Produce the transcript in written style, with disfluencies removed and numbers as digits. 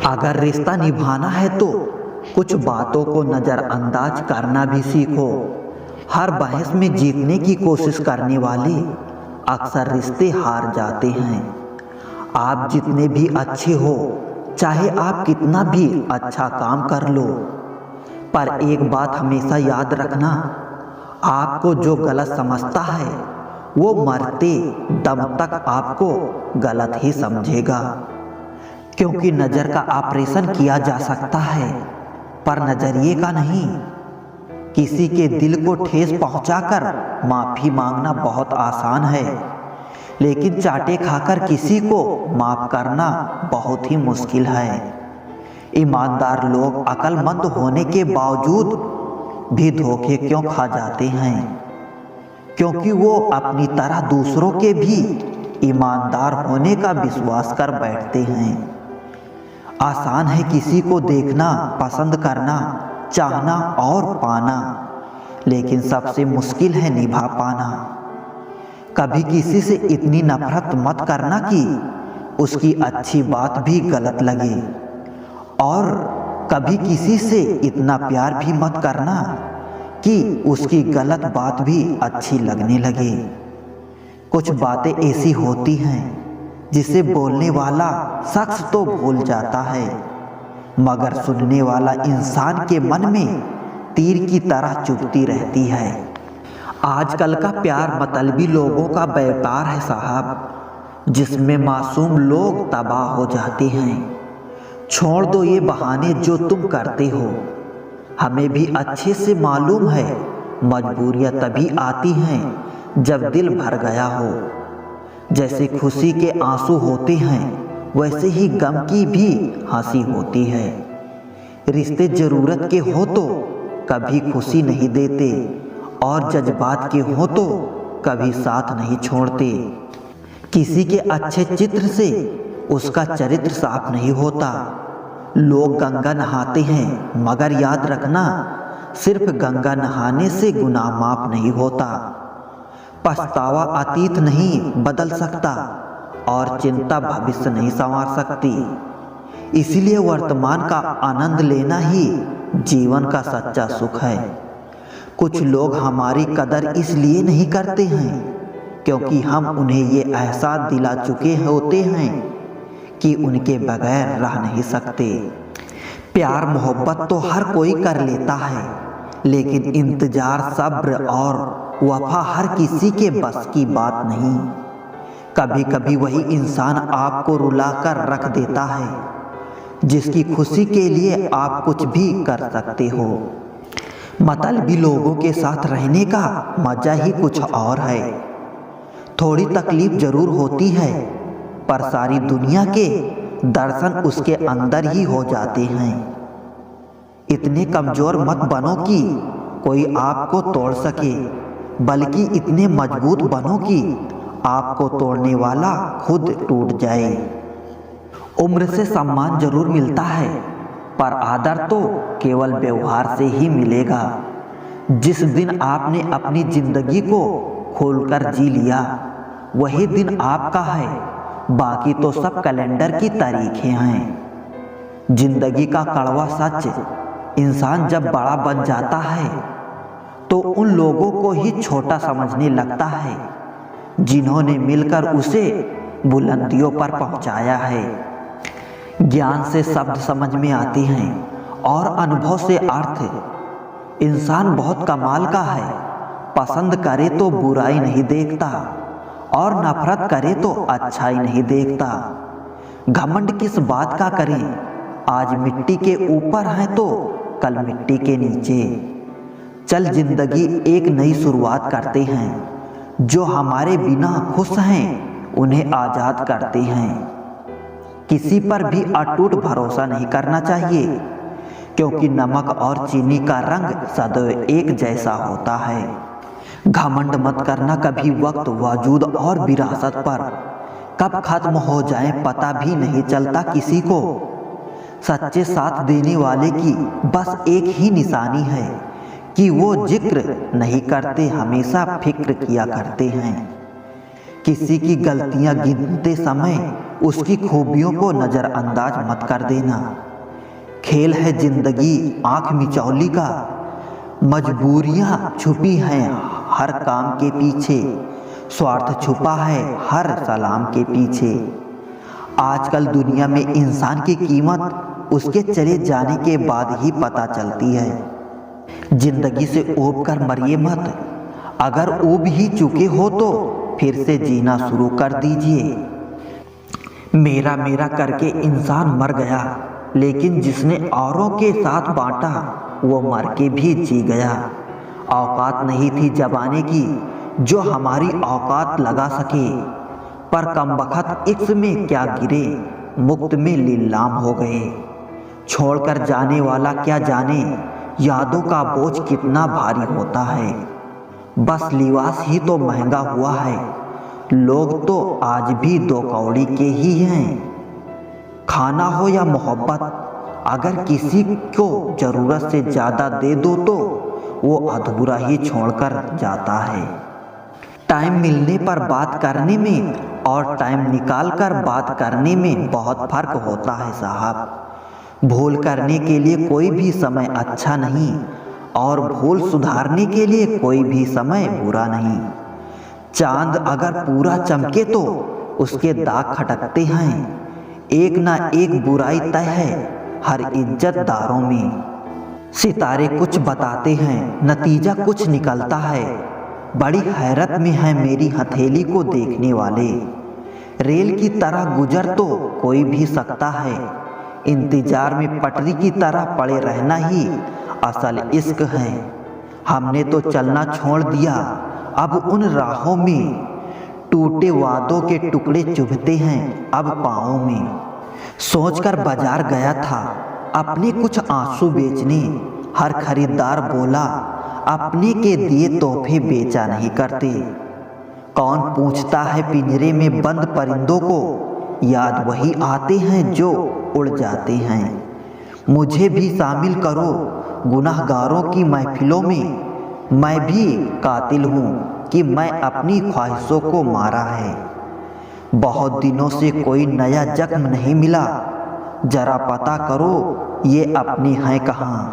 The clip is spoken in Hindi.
अगर रिश्ता निभाना है तो कुछ बातों को नज़रअंदाज करना भी सीखो। हर बहस में जीतने की कोशिश करने वाले अक्सर रिश्ते हार जाते हैं। आप जितने भी अच्छे हो, चाहे आप कितना भी अच्छा काम कर लो, पर एक बात हमेशा याद रखना, आपको जो गलत समझता है वो मरते दम तक आपको गलत ही समझेगा। क्योंकि नज़र का ऑपरेशन किया जा सकता है, पर नज़रिए का नहीं। किसी के दिल को ठेस पहुंचाकर माफ़ी मांगना बहुत आसान है, लेकिन चाटे खाकर किसी को माफ़ करना बहुत ही मुश्किल है। ईमानदार लोग अक्लमंद होने के बावजूद भी धोखे क्यों खा जाते हैं? क्योंकि वो अपनी तरह दूसरों के भी ईमानदार होने का विश्वास कर बैठते हैं। आसान है किसी को देखना, पसंद करना, चाहना और पाना, लेकिन सबसे मुश्किल है निभा पाना। कभी किसी से इतनी नफरत मत करना कि उसकी अच्छी बात भी गलत लगे, और कभी किसी से इतना प्यार भी मत करना कि उसकी गलत बात भी अच्छी लगने लगे। कुछ बातें ऐसी होती हैं जिसे बोलने वाला शख्स तो भूल जाता है, मगर सुनने वाला इंसान के मन में तीर की तरह चुभती रहती है। आजकल का प्यार मतलबी लोगों का व्यापार है साहब, जिसमें मासूम लोग तबाह हो जाते हैं। छोड़ दो ये बहाने जो तुम करते हो, हमें भी अच्छे से मालूम है मजबूरियां तभी आती हैं जब दिल भर गया हो। जैसे खुशी के आंसू होते हैं, वैसे ही गम की भी हंसी होती है। रिश्ते ज़रूरत के हो तो कभी खुशी नहीं देते, और जज्बात के हो तो कभी साथ नहीं छोड़ते। किसी के अच्छे चित्र से उसका चरित्र साफ नहीं होता। लोग गंगा नहाते हैं, मगर याद रखना, सिर्फ गंगा नहाने से गुनाह माफ नहीं होता। पछतावा अतीत नहीं बदल सकता, और चिंता भविष्य नहीं संवार सकती। इसलिए वर्तमान का आनंद लेना ही जीवन का सच्चा सुख है। कुछ लोग हमारी कदर इसलिए नहीं करते हैं क्योंकि हम उन्हें ये एहसास दिला चुके होते हैं कि उनके बगैर रह नहीं सकते। प्यार मोहब्बत तो हर कोई कर लेता है, लेकिन इंतजार, सब्र और वफा हर किसी के बस की बात नहीं। कभी कभी वही इंसान आपको रुला कर रख देता है जिसकी खुशी के लिए आप कुछ भी कर सकते हो। मतलबी लोगों के साथ रहने का मजा ही कुछ और है। थोड़ी तकलीफ जरूर होती है, पर सारी दुनिया के दर्शन उसके अंदर ही हो जाते हैं। इतने कमजोर मत बनो कि कोई आपको तोड़ सके, बल्कि इतने मजबूत बनो कि आपको तोड़ने वाला खुद टूट जाए। उम्र से सम्मान जरूर मिलता है, पर आदर तो केवल व्यवहार से ही मिलेगा। जिस दिन आपने अपनी जिंदगी को खोलकर जी लिया, वही दिन आपका है। बाकी तो सब कैलेंडर की तारीखें हैं। जिंदगी का कड़वा सच, इंसान जब बड़ा बन जाता है तो उन लोगों को ही छोटा समझने लगता है जिन्होंने मिलकर उसे बुलंदियों पर पहुंचाया है। ज्ञान से शब्द समझ में आते हैं और अनुभव से अर्थ। इंसान बहुत कमाल का है, पसंद करे तो बुराई नहीं देखता, और नफरत करे तो अच्छाई नहीं देखता। घमंड किस बात का करें, आज मिट्टी के ऊपर है तो कल मिट्टी के नीचे। चल जिंदगी एक नई शुरुआत करते हैं, जो हमारे बिना खुश हैं उन्हें आज़ाद करते हैं। किसी पर भी अटूट भरोसा नहीं करना चाहिए, क्योंकि नमक और चीनी का रंग सदैव एक जैसा होता है। घमंड मत करना कभी वक्त, वजूद और विरासत पर। कब खत्म हो जाए पता भी नहीं चलता किसी को। सच्चे साथ देने वाले की बस एक ही निशानी है कि वो जिक्र नहीं करते, हमेशा फिक्र किया करते हैं। किसी की गलतियां गिनते समय उसकी खूबियों को नज़रअंदाज मत कर देना। खेल है जिंदगी आंख मिचौली का, मजबूरियां छुपी हैं हर काम के पीछे, स्वार्थ छुपा है हर सलाम के पीछे। आजकल दुनिया में इंसान की कीमत उसके चले जाने के बाद ही पता चलती है। जिंदगी से ऊब कर मरिए मत, अगर ऊब ही चुके हो तो फिर से जीना शुरू कर दीजिए। मेरा मेरा करके इंसान मर गया, लेकिन जिसने औरों के साथ बांटा वो मर के भी जी गया। औकात नहीं थी जबाने की जो हमारी औकात लगा सके, पर कमबख्त इश्क में क्या गिरे, मुफ्त में लीलाम हो गए। छोड़कर जाने वाला क्या जाने यादों का बोझ कितना भारी होता है। बस लिबास ही तो महंगा हुआ है, लोग तो आज भी दो कौड़ी के ही हैं। खाना हो या मोहब्बत, अगर किसी को ज़रूरत से ज़्यादा दे दो तो वो अधूरा ही छोड़कर जाता है। टाइम मिलने पर बात करने में और टाइम निकाल कर बात करने में बहुत फ़र्क होता है साहब। भूल करने के लिए कोई भी समय अच्छा नहीं और भूल सुधारने के लिए कोई भी समय बुरा नहीं। चांद अगर पूरा चमके तो उसके दाग खटकते हैं, एक ना एक बुराई तय है हर इज्जतदारों में। सितारे कुछ बताते हैं नतीजा कुछ निकलता है, बड़ी हैरत में है मेरी हथेली को देखने वाले। रेल की तरह गुजर तो कोई भी सकता है, इंतजार में पटरी की तरह पड़े रहना ही असल इश्क है। हमने तो चलना छोड़ दिया, अब उन राहों में टूटे वादों के टुकड़े चुभते हैं अब पाँवों में। सोचकर बाजार गया था अपने कुछ आंसू बेचने, हर खरीदार बोला अपने के दिए तोहफे बेचा नहीं करते। कौन पूछता है पिंजरे में बंद परिंदों को, याद वही आते हैं जो उड़ जाते हैं। मुझे भी शामिल करो गुनाहगारों की महफिलों में, मैं भी कातिल हूँ कि मैं अपनी ख्वाहिशों को मारा है। बहुत दिनों से कोई नया जख्म नहीं मिला, जरा पता करो ये अपने हैं कहाँ।